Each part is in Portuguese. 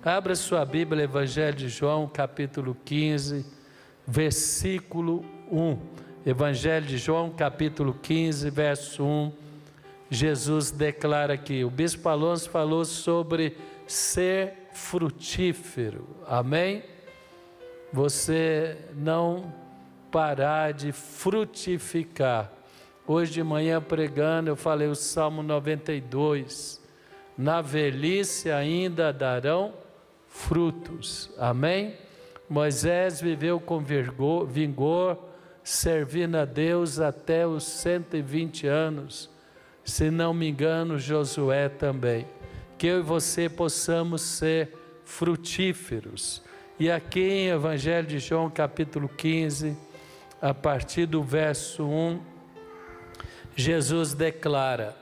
Abra sua Bíblia, Evangelho de João, capítulo 15, versículo 1. Evangelho de João, capítulo 15, verso 1. Jesus declara aqui, o Bispo Alonso falou sobre ser frutífero, amém? Você não parar de frutificar. Hoje de manhã pregando, eu falei o Salmo 92, na velhice ainda darão frutos, amém? Moisés viveu com vigor, servindo a Deus até os 120 anos, se não me engano Josué também, que eu e você possamos ser frutíferos. E aqui em Evangelho de João capítulo 15, a partir do verso 1, Jesus declara,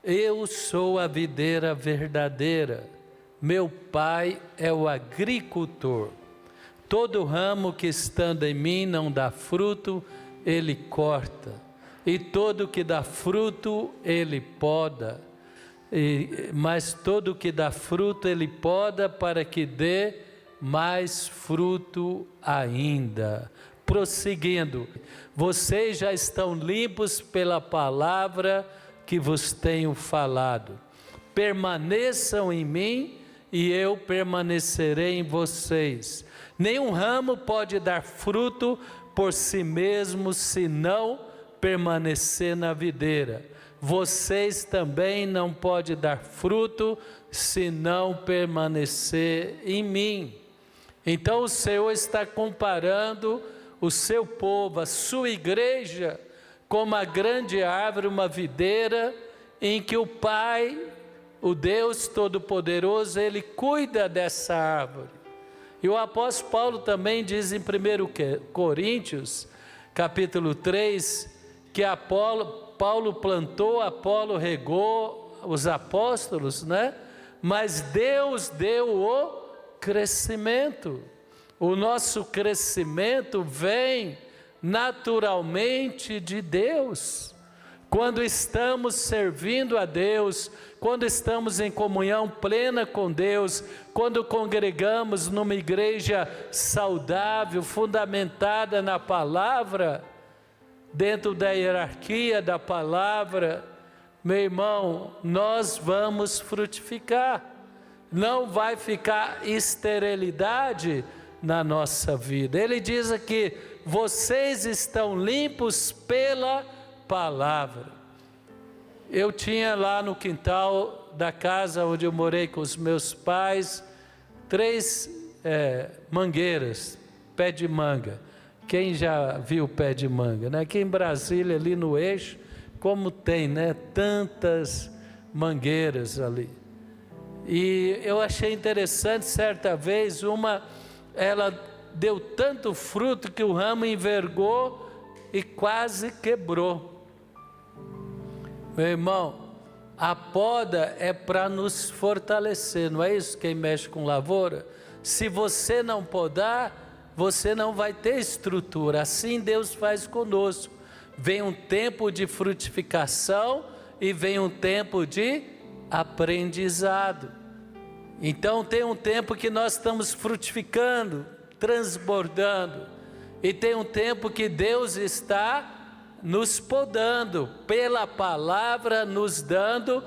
eu sou a videira verdadeira, meu Pai é o agricultor. Todo ramo que estando em mim não dá fruto, Ele corta. E todo que dá fruto, Ele poda. Mas todo que dá fruto, Ele poda para que dê mais fruto ainda. Prosseguindo, vocês já estão limpos pela palavra que vos tenho falado. Permaneçam em mim e eu permanecerei em vocês. Nenhum ramo pode dar fruto por si mesmo se não permanecer na videira. Vocês também não podem dar fruto se não permanecer em mim. Então o Senhor está comparando o seu povo, a sua igreja, como uma grande árvore, uma videira, em que o Pai, o Deus Todo-Poderoso, Ele cuida dessa árvore. E o apóstolo Paulo também diz em 1 Coríntios, capítulo 3, que Paulo plantou, Apolo regou, os apóstolos, né? Mas Deus deu o crescimento. O nosso crescimento vem naturalmente de Deus. Quando estamos servindo a Deus, quando estamos em comunhão plena com Deus, quando congregamos numa igreja saudável, fundamentada na palavra, dentro da hierarquia da palavra, meu irmão, nós vamos frutificar. Não vai ficar esterilidade na nossa vida. Ele diz aqui, vocês estão limpos pela palavra. Eu tinha lá no quintal da casa onde eu morei com os meus pais, 3 mangueiras, pé de manga. Quem já viu pé de manga, né? Aqui em Brasília, ali no eixo, como tem, né? Tantas mangueiras ali. E eu achei interessante, certa vez, ela deu tanto fruto que o ramo envergou e quase quebrou. Meu irmão, a poda é para nos fortalecer, não é isso? Quem mexe com lavoura, se você não podar, você não vai ter estrutura. Assim Deus faz conosco. Vem um tempo de frutificação e vem um tempo de aprendizado. Então tem um tempo que nós estamos frutificando, transbordando, e tem um tempo que Deus está nos podando, pela palavra, nos dando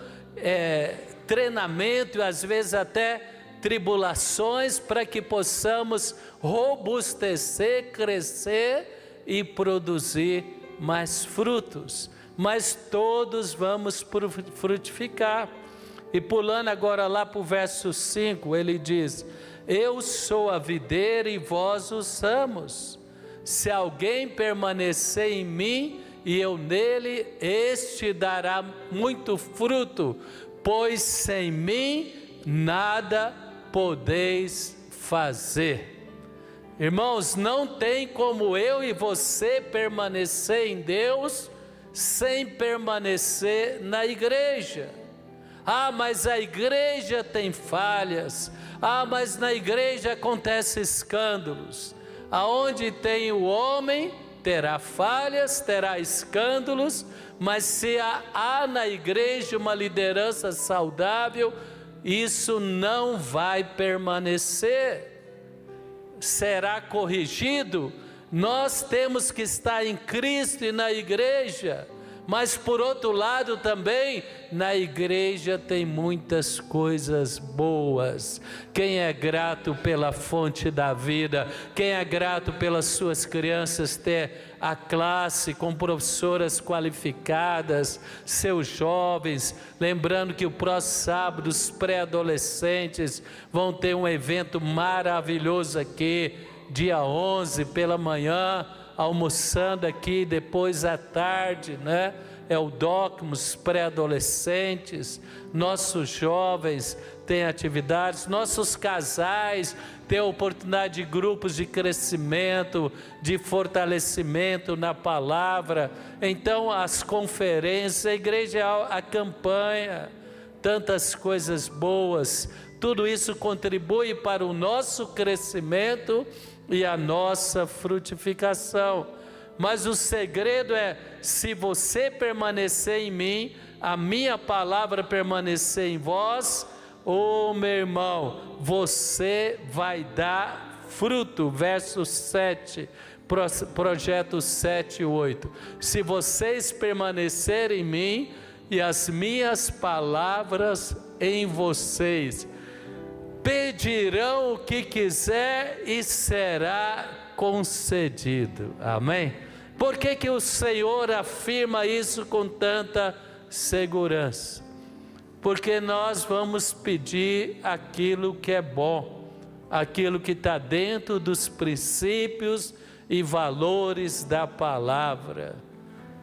treinamento e às vezes até tribulações para que possamos robustecer, crescer e produzir mais frutos. Mas todos vamos frutificar. E pulando agora lá para o verso 5, ele diz, eu sou a videira e vós os ramos. Se alguém permanecer em mim e eu nele, este dará muito fruto, pois sem mim nada podeis fazer. Irmãos, não tem como eu e você permanecer em Deus sem permanecer na igreja. Ah, mas a igreja tem falhas. Ah, mas na igreja acontecem escândalos. Aonde tem o homem, terá falhas, terá escândalos, mas se há na igreja uma liderança saudável, isso não vai permanecer, será corrigido. Nós temos que estar em Cristo e na igreja, mas por outro lado também, na igreja tem muitas coisas boas. Quem é grato pela fonte da vida, quem é grato pelas suas crianças ter a classe com professoras qualificadas, seus jovens, lembrando que o próximo sábado os pré-adolescentes vão ter um evento maravilhoso aqui, dia 11 pela manhã, almoçando aqui, depois à tarde, né? É o Docmus pré-adolescentes, nossos jovens têm atividades, nossos casais têm oportunidade de grupos de crescimento, de fortalecimento na palavra. Então as conferências, a igreja, a campanha, tantas coisas boas, tudo isso contribui para o nosso crescimento e a nossa frutificação. Mas o segredo é, se você permanecer em mim, a minha palavra permanecer em vós, meu irmão, você vai dar fruto. Verso 7, projeto 7 e 8. Se vocês permanecerem em mim e as minhas palavras em vocês, pedirão o que quiser e será concedido. Amém? Por que o Senhor afirma isso com tanta segurança? Porque nós vamos pedir aquilo que é bom, aquilo que está dentro dos princípios e valores da palavra.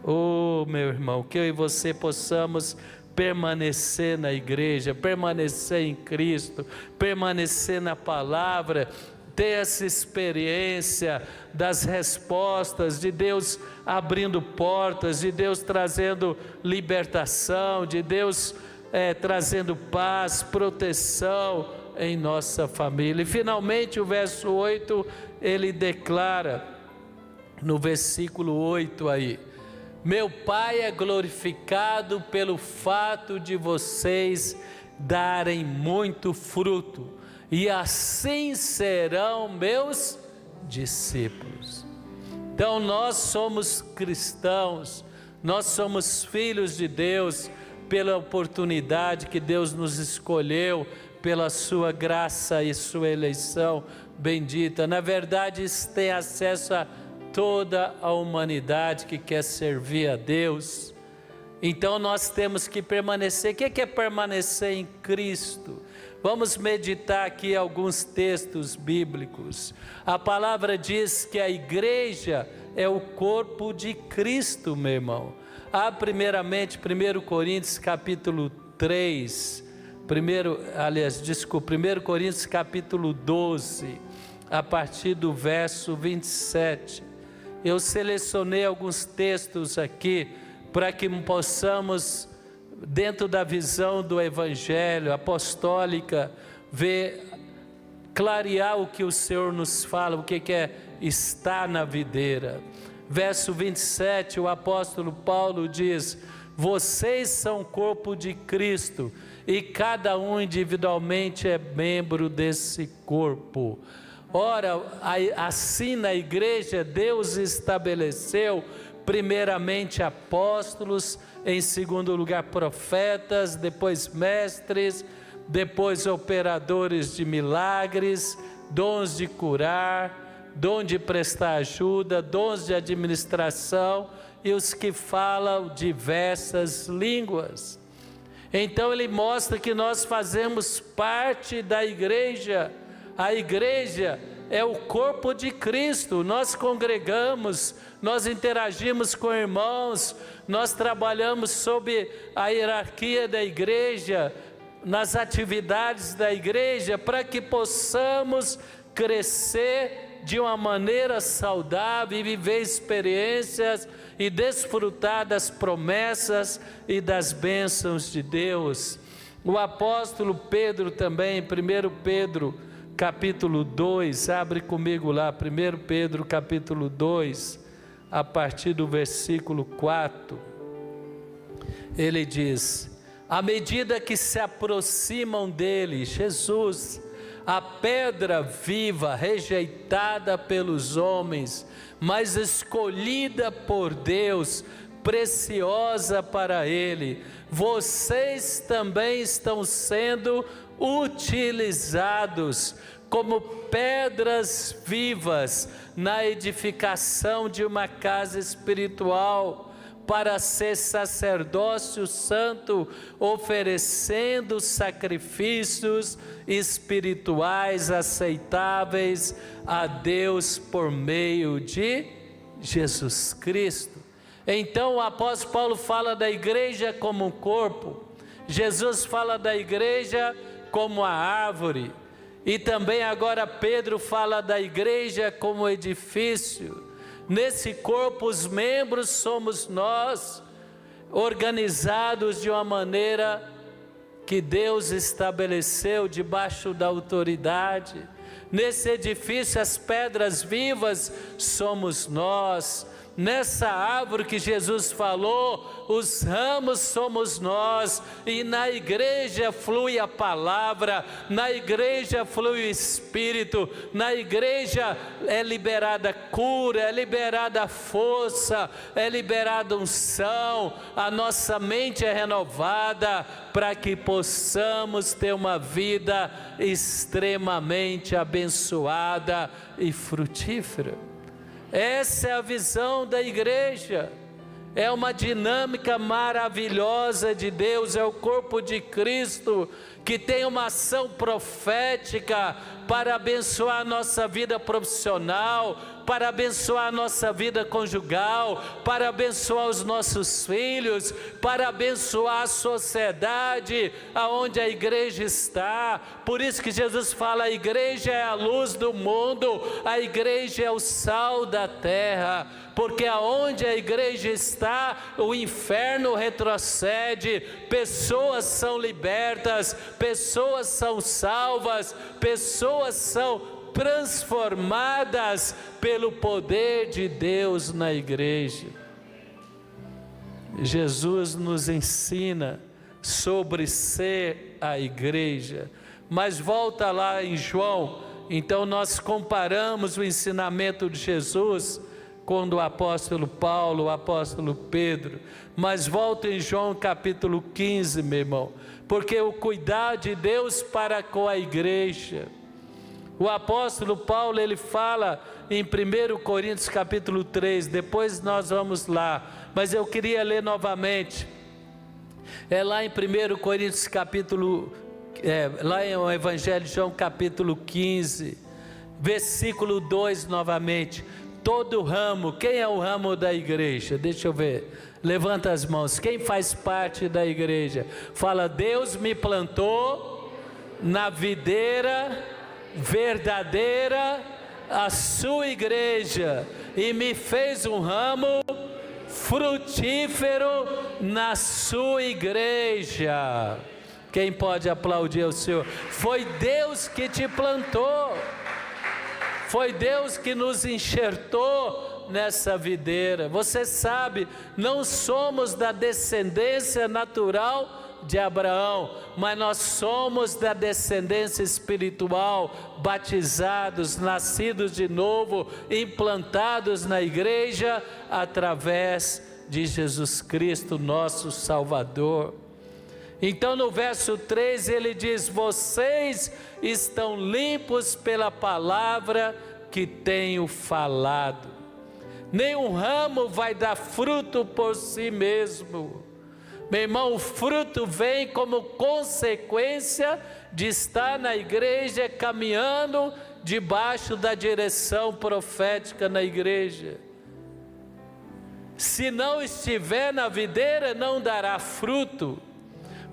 Meu irmão, que eu e você possamos permanecer na igreja, permanecer em Cristo, permanecer na palavra, ter essa experiência das respostas, de Deus abrindo portas, de Deus trazendo libertação, de Deus trazendo paz, proteção em nossa família. E finalmente o verso 8, ele declara, no versículo 8 aí: meu Pai é glorificado pelo fato de vocês darem muito fruto, e assim serão meus discípulos. Então nós somos cristãos, nós somos filhos de Deus, pela oportunidade que Deus nos escolheu, pela sua graça e sua eleição bendita. Na verdade, isso tem acesso a toda a humanidade que quer servir a Deus. Então nós temos que permanecer. O que é permanecer em Cristo? Vamos meditar aqui alguns textos bíblicos. A palavra diz que a igreja é o corpo de Cristo, meu irmão. Primeiramente, 1 Coríntios capítulo 3, 1 Coríntios capítulo 12, a partir do verso 27. Eu selecionei alguns textos aqui, para que possamos, dentro da visão do Evangelho apostólica, clarear o que o Senhor nos fala, o que é estar na videira. Verso 27, o apóstolo Paulo diz: vocês são o corpo de Cristo, e cada um individualmente é membro desse corpo. Ora, assim na igreja Deus estabeleceu primeiramente apóstolos, em segundo lugar profetas, depois mestres, depois operadores de milagres, dons de curar, dom de prestar ajuda, dons de administração e os que falam diversas línguas. Então ele mostra que nós fazemos parte da igreja. A igreja é o corpo de Cristo. Nós congregamos, nós interagimos com irmãos, nós trabalhamos sob a hierarquia da igreja, nas atividades da igreja, para que possamos crescer de uma maneira saudável e viver experiências e desfrutar das promessas e das bênçãos de Deus. O apóstolo Pedro também, 1 Pedro capítulo 2, abre comigo lá, 1 Pedro capítulo 2, a partir do versículo 4, ele diz: À medida que se aproximam dele, Jesus, a pedra viva, rejeitada pelos homens, mas escolhida por Deus, preciosa para Ele, vocês também estão sendo utilizados como pedras vivas na edificação de uma casa espiritual, para ser sacerdócio santo, oferecendo sacrifícios espirituais aceitáveis a Deus por meio de Jesus Cristo. Então o apóstolo Paulo fala da igreja como um corpo, Jesus fala da igreja como a árvore, e também agora Pedro fala da igreja como edifício. Nesse corpo os membros somos nós, organizados de uma maneira que Deus estabeleceu debaixo da autoridade. Nesse edifício as pedras vivas somos nós. Nessa árvore que Jesus falou, os ramos somos nós, e na igreja flui a palavra, na igreja flui o Espírito, na igreja é liberada cura, é liberada força, é liberada unção, a nossa mente é renovada, para que possamos ter uma vida extremamente abençoada e frutífera. Essa é a visão da igreja, é uma dinâmica maravilhosa de Deus, é o corpo de Cristo, que tem uma ação profética para abençoar a nossa vida profissional, para abençoar a nossa vida conjugal, para abençoar os nossos filhos, para abençoar a sociedade aonde a igreja está. Por isso que Jesus fala, a igreja é a luz do mundo, a igreja é o sal da terra, porque aonde a igreja está, o inferno retrocede, pessoas são libertas, pessoas são salvas, pessoas são transformadas pelo poder de Deus na igreja. Jesus nos ensina sobre ser a igreja, mas volta lá em João, então nós comparamos o ensinamento de Jesus com o apóstolo Paulo, o apóstolo Pedro, mas volta em João capítulo 15, meu irmão, porque o cuidar de Deus para com a igreja. O apóstolo Paulo, ele fala em 1 Coríntios capítulo 3, depois nós vamos lá, mas eu queria ler novamente, lá em 1 Coríntios capítulo, lá em o Evangelho de João capítulo 15, versículo 2 novamente, todo ramo, quem é o ramo da igreja? Deixa eu ver, levanta as mãos, quem faz parte da igreja? Fala, Deus me plantou na videira verdadeira, a sua igreja, e me fez um ramo frutífero na sua igreja. Quem pode aplaudir ao Senhor? Foi Deus que te plantou, foi Deus que nos enxertou nessa videira. Você sabe, não somos da descendência natural de Abraão, mas nós somos da descendência espiritual, batizados, nascidos de novo, implantados na igreja, através de Jesus Cristo, nosso Salvador. Então no verso 3 ele diz, vocês estão limpos pela palavra que tenho falado. Nenhum ramo vai dar fruto por si mesmo. Meu irmão, o fruto vem como consequência de estar na igreja, caminhando debaixo da direção profética na igreja. Se não estiver na videira, não dará fruto.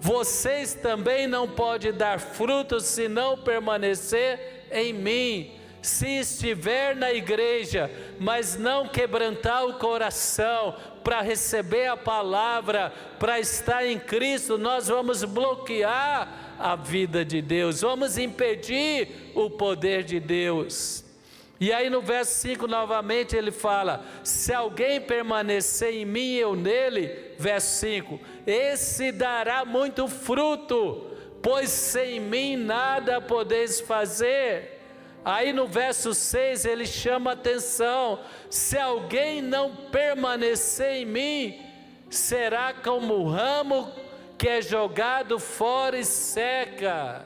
Vocês também não podem dar fruto se não permanecer em mim. Se estiver na igreja, mas não quebrantar o coração para receber a palavra, para estar em Cristo, nós vamos bloquear a vida de Deus, vamos impedir o poder de Deus. E aí no verso 5 novamente ele fala: se alguém permanecer em mim e eu nele, verso 5, esse dará muito fruto, pois sem mim nada podeis fazer. Aí no verso 6 ele chama a atenção: se alguém não permanecer em mim, será como o ramo que é jogado fora e seca.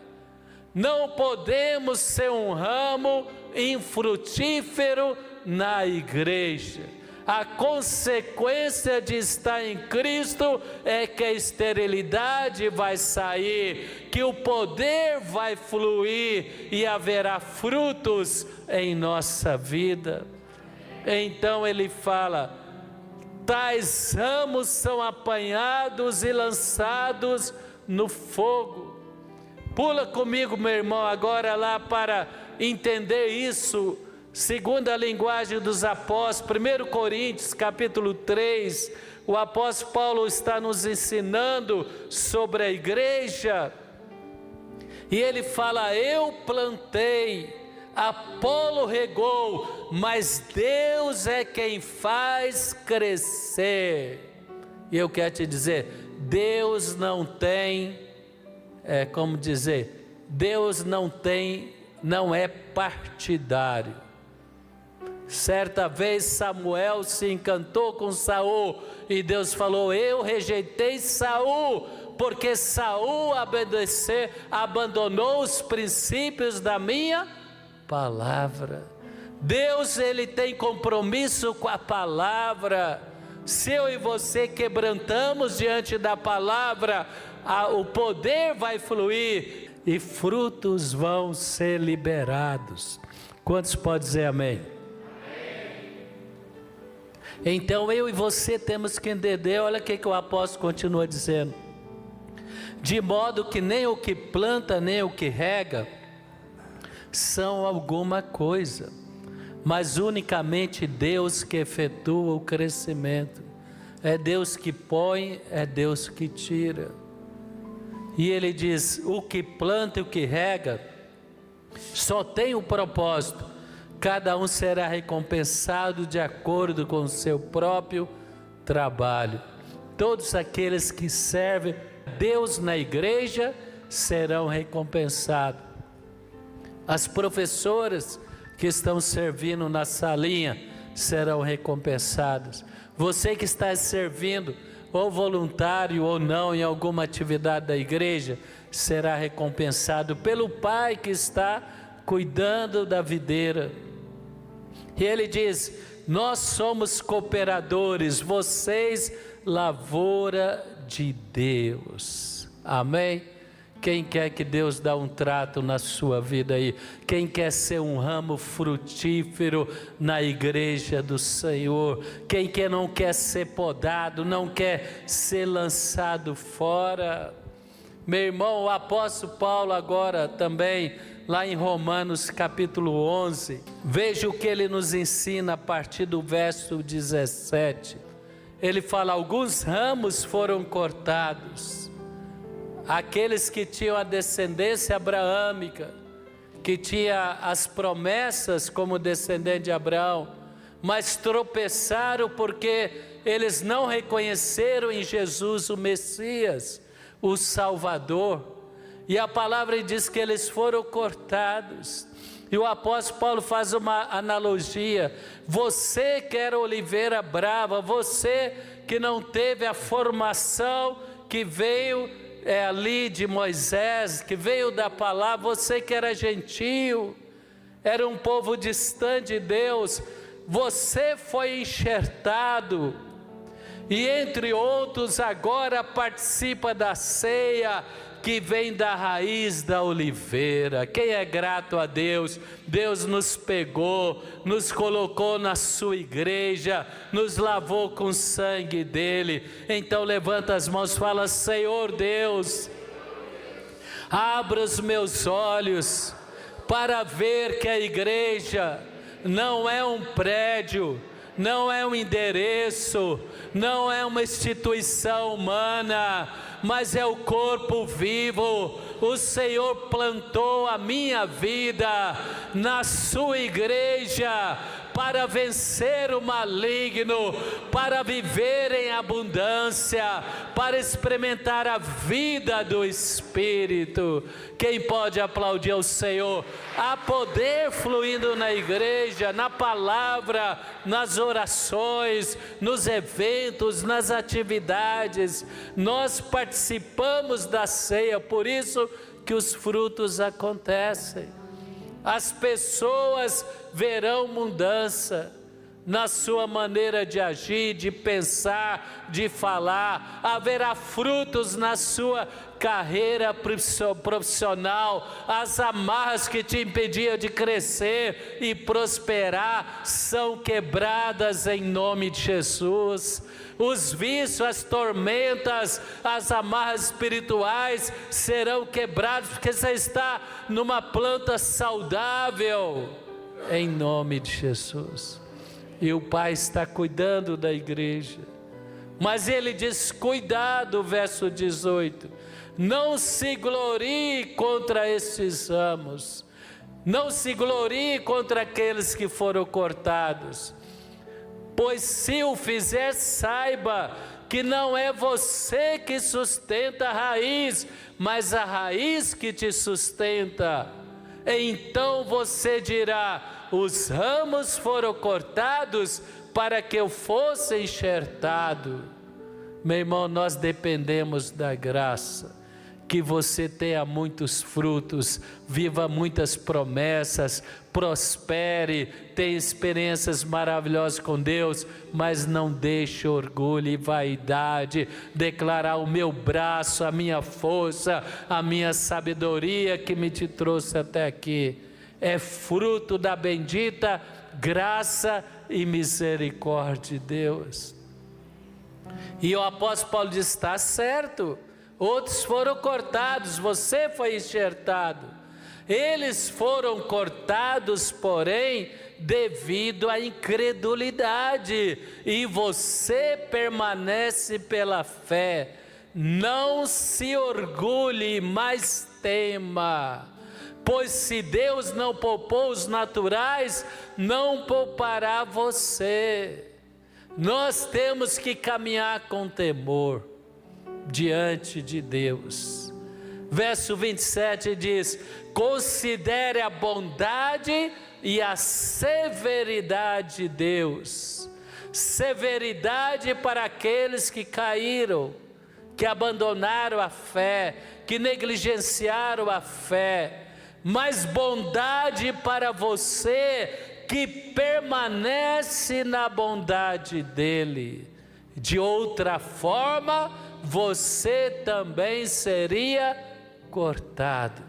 Não podemos ser um ramo infrutífero na igreja. A consequência de estar em Cristo é que a esterilidade vai sair, que o poder vai fluir e haverá frutos em nossa vida. Então ele fala: tais ramos são apanhados e lançados no fogo. Pula comigo, meu irmão, agora lá para entender isso, segundo a linguagem dos apóstolos. 1 Coríntios capítulo 3, o apóstolo Paulo está nos ensinando sobre a igreja, e ele fala: eu plantei, Apolo regou, mas Deus é quem faz crescer. E eu quero te dizer, Deus não tem, como dizer, Deus não é partidário. Certa vez Samuel se encantou com Saul, e Deus falou: eu rejeitei Saul, porque Saul abandonou os princípios da minha palavra. Deus, ele tem compromisso com a palavra. Se eu e você quebrantamos diante da palavra, o poder vai fluir e frutos vão ser liberados. Quantos podem dizer amém? Então eu e você temos que entender, olha o que o apóstolo continua dizendo: de modo que nem o que planta nem o que rega são alguma coisa, mas unicamente Deus que efetua o crescimento. É Deus que põe, é Deus que tira. E ele diz: o que planta e o que rega só tem um propósito: cada um será recompensado de acordo com o seu próprio trabalho. Todos aqueles que servem Deus na igreja serão recompensados. As professoras que estão servindo na salinha serão recompensadas. Você que está servindo, ou voluntário ou não, em alguma atividade da igreja, será recompensado pelo Pai que está cuidando da videira. E ele diz: nós somos cooperadores, vocês lavoura de Deus. Amém? Quem quer que Deus dê um trato na sua vida aí? Quem quer ser um ramo frutífero na igreja do Senhor? Quem que não quer ser podado, não quer ser lançado fora? Meu irmão, o apóstolo Paulo agora também, lá em Romanos capítulo 11, veja o que ele nos ensina a partir do verso 17. Ele fala: alguns ramos foram cortados. Aqueles que tinham a descendência abraâmica, que tinha as promessas como descendente de Abraão, mas tropeçaram porque eles não reconheceram em Jesus o Messias, o Salvador. E a palavra diz que eles foram cortados. E o apóstolo Paulo faz uma analogia: você que era oliveira brava, você que não teve a formação que veio ali de Moisés, que veio da palavra, você que era gentio, era um povo distante de Deus, você foi enxertado, e entre outros agora participa da ceia que vem da raiz da oliveira. Quem é grato a Deus? Deus nos pegou, nos colocou na sua igreja, nos lavou com o sangue dele. Então levanta as mãos e fala: Senhor Deus, abra os meus olhos para ver que a igreja não é um prédio, não é um endereço, não é uma instituição humana, mas é o corpo vivo. O Senhor plantou a minha vida na sua igreja para vencer o maligno, para viver em abundância, para experimentar a vida do Espírito. Quem pode aplaudir ao Senhor? Há poder fluindo na igreja, na palavra, nas orações, nos eventos, nas atividades. Nós participamos da ceia, por isso que os frutos acontecem. As pessoas verão mudança na sua maneira de agir, de pensar, de falar. Haverá frutos na sua carreira profissional. As amarras que te impediam de crescer e prosperar são quebradas em nome de Jesus. Os vícios, as tormentas, as amarras espirituais serão quebrados, porque você está numa planta saudável, em nome de Jesus. E o Pai está cuidando da igreja, mas Ele diz, cuidado, verso 18, não se glorie contra estes ramos, não se glorie contra aqueles que foram cortados, pois se o fizer, saiba que não é você que sustenta a raiz, mas a raiz que te sustenta. Então você dirá, os ramos foram cortados para que eu fosse enxertado. Meu irmão, nós dependemos da graça. Que você tenha muitos frutos, viva muitas promessas, prospere, tenha experiências maravilhosas com Deus, mas não deixe orgulho e vaidade declarar o meu braço, a minha força, a minha sabedoria que me te trouxe até aqui. É fruto da bendita graça e misericórdia de Deus. E o apóstolo Paulo diz, está certo. Outros foram cortados, você foi enxertado. Eles foram cortados, porém, devido à incredulidade, e você permanece pela fé. Não se orgulhe, mas tema, pois se Deus não poupou os naturais, não poupará você. Nós temos que caminhar com temor diante de Deus. Verso 27 diz, considere a bondade e a severidade de Deus. Severidade para aqueles que caíram, que abandonaram a fé, que negligenciaram a fé, mas bondade para você que permanece na bondade dele. De outra forma, você também seria cortado.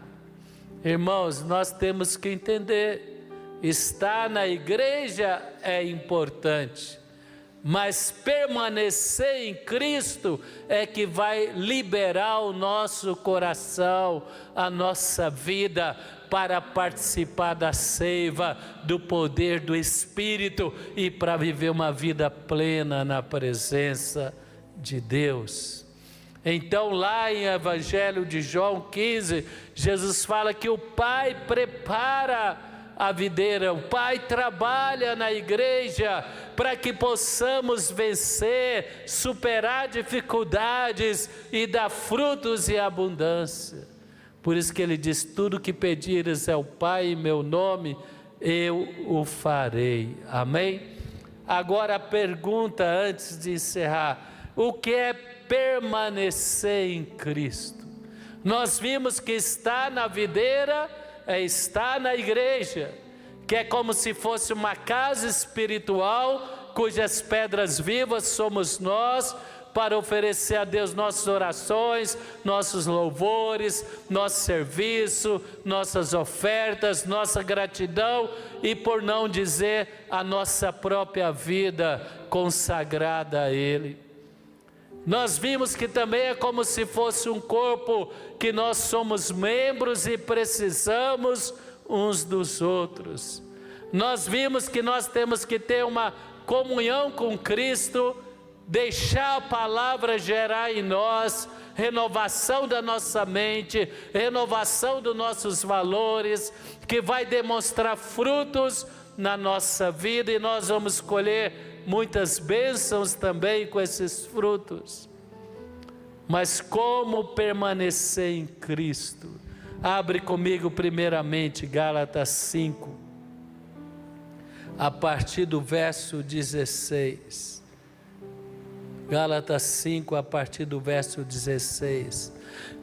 Irmãos, nós temos que entender, estar na igreja é importante, mas permanecer em Cristo é que vai liberar o nosso coração, a nossa vida, para participar da seiva, do poder do Espírito e para viver uma vida plena na presença de Deus. Então lá em Evangelho de João 15, Jesus fala que o Pai prepara a videira, o Pai trabalha na igreja para que possamos vencer, superar dificuldades e dar frutos e abundância. Por isso que ele diz, tudo que pedires ao Pai em meu nome, eu o farei. Amém? Agora a pergunta antes de encerrar, o que é permanecer em Cristo? Nós vimos que estar na videira é estar na igreja, que é como se fosse uma casa espiritual, cujas pedras vivas somos nós, para oferecer a Deus nossas orações, nossos louvores, nosso serviço, nossas ofertas, nossa gratidão e, por não dizer, a nossa própria vida consagrada a Ele. Nós vimos que também é como se fosse um corpo, que nós somos membros e precisamos uns dos outros. Nós vimos que nós temos que ter uma comunhão com Cristo, deixar a palavra gerar em nós, renovação da nossa mente, renovação dos nossos valores, que vai demonstrar frutos na nossa vida, e nós vamos colher muitas bênçãos também com esses frutos. Mas como permanecer em Cristo? Abre comigo primeiramente Gálatas 5, a partir do verso 16. Gálatas 5, a partir do verso 16.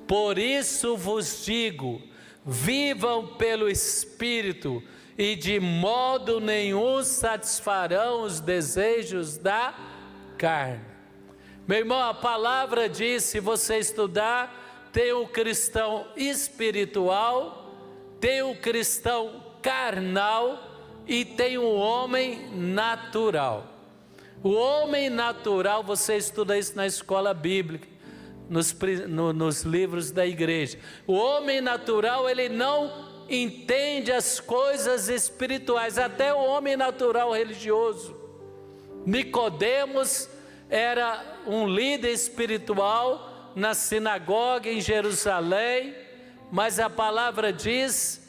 Por isso vos digo, vivam pelo Espírito, e de modo nenhum satisfarão os desejos da carne. Meu irmão, a palavra diz, se você estudar, tem o cristão espiritual, tem o cristão carnal e tem o homem natural. O homem natural, você estuda isso na escola bíblica, nos livros da igreja. O homem natural, ele não entende as coisas espirituais, até o homem natural religioso. Nicodemos era um líder espiritual na sinagoga em Jerusalém, mas a palavra diz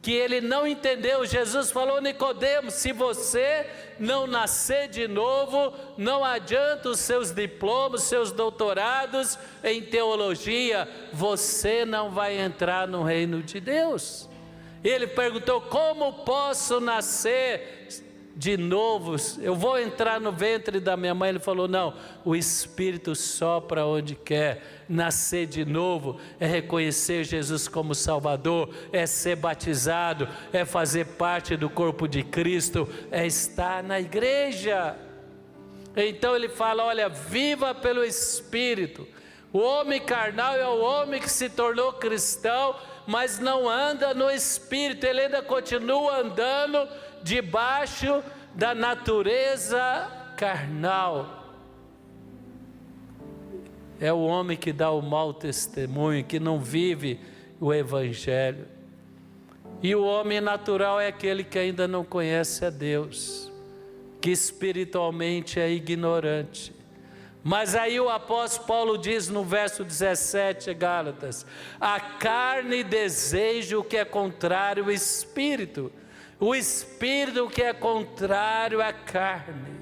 que ele não entendeu. Jesus falou: Nicodemos, se você não nascer de novo, não adianta os seus diplomas, seus doutorados em teologia, você não vai entrar no reino de Deus. Ele perguntou: como posso nascer de novo? Eu vou entrar no ventre da minha mãe? Ele falou: não, o Espírito sopra onde quer. Nascer de novo é reconhecer Jesus como Salvador, é ser batizado, é fazer parte do corpo de Cristo, é estar na igreja. Então ele fala: olha, viva pelo Espírito. O homem carnal é o homem que se tornou cristão, mas não anda no Espírito, ele ainda continua andando debaixo da natureza carnal. É o homem que dá o mau testemunho, que não vive o Evangelho. E o homem natural é aquele que ainda não conhece a Deus, que espiritualmente é ignorante. Mas aí o apóstolo Paulo diz no verso 17, Gálatas: a carne deseja o que é contrário ao Espírito, o Espírito que é contrário à carne.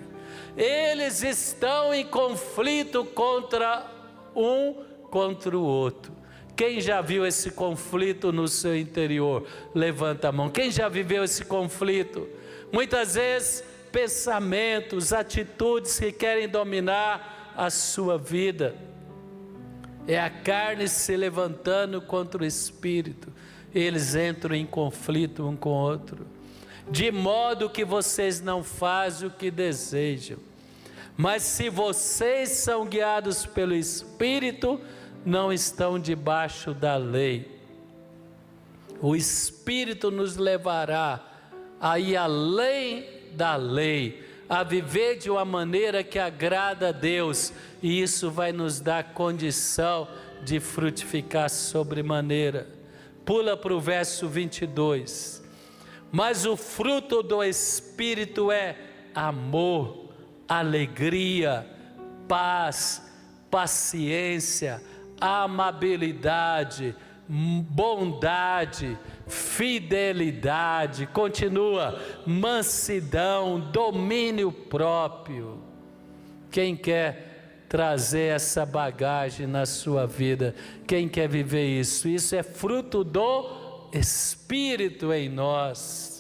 Eles estão em conflito contra o outro. Quem já viu esse conflito no seu interior? Levanta a mão. Quem já viveu esse conflito? Muitas vezes pensamentos, atitudes que querem dominar a sua vida. É a carne se levantando contra o Espírito. Eles entram em conflito um com o outro, de modo que vocês não fazem o que desejam. Mas se vocês são guiados pelo Espírito, não estão debaixo da lei. O Espírito nos levará a ir além da lei, a viver de uma maneira que agrada a Deus, e isso vai nos dar condição de frutificar sobremaneira. Pula para o verso 22. Mas o fruto do Espírito é amor, alegria, paz, paciência, amabilidade, bondade, fidelidade, continua, mansidão, domínio próprio. Quem quer trazer essa bagagem na sua vida? Quem quer viver isso? Isso é fruto do Espírito em nós.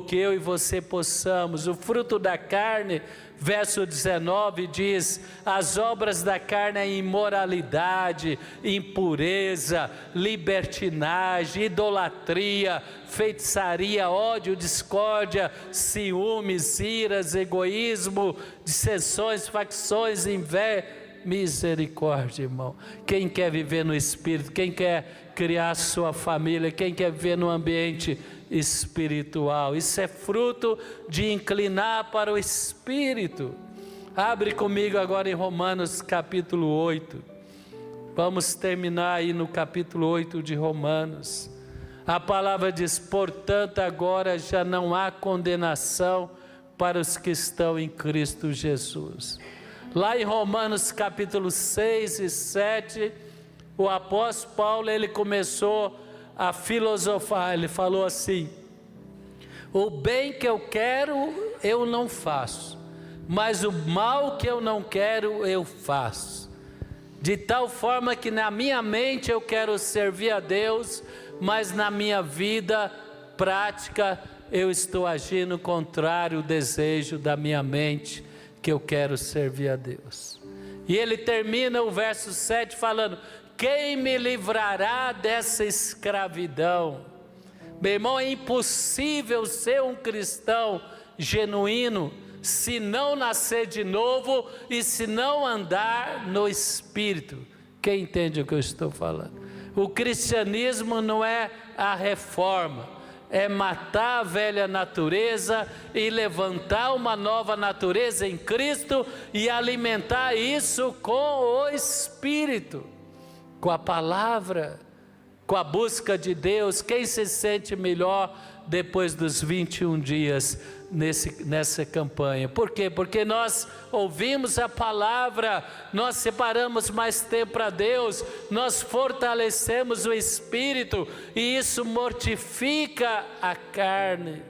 Que eu e você possamos. O fruto da carne, verso 19 diz: as obras da carne é imoralidade, impureza, libertinagem, idolatria, feitiçaria, ódio, discórdia, ciúmes, iras, egoísmo, dissensões, facções, inveja. Misericórdia, irmão. Quem quer viver no Espírito? Quem quer criar sua família? Quem quer viver no ambiente espiritual? Isso é fruto de inclinar para o Espírito. Abre comigo agora em Romanos capítulo 8. Vamos terminar aí no capítulo 8 de Romanos. A palavra diz: portanto agora já não há condenação para os que estão em Cristo Jesus. Lá em Romanos capítulo 6 e 7, o apóstolo Paulo, ele começou a filosofar, ele falou assim: o bem que eu quero, eu não faço, mas o mal que eu não quero, eu faço. De tal forma que na minha mente eu quero servir a Deus, mas na minha vida prática eu estou agindo contrário ao desejo da minha mente, que eu quero servir a Deus. E ele termina o verso 7 falando: quem me livrará dessa escravidão? Meu irmão, é impossível ser um cristão genuíno se não nascer de novo e se não andar no Espírito. Quem entende o que eu estou falando? O cristianismo não é a reforma, é matar a velha natureza e levantar uma nova natureza em Cristo e alimentar isso com o Espírito, com a palavra, com a busca de Deus. Quem se sente melhor depois dos 21 dias nessa campanha? Por quê? Porque nós ouvimos a palavra, nós separamos mais tempo para Deus, nós fortalecemos o Espírito, e isso mortifica a carne.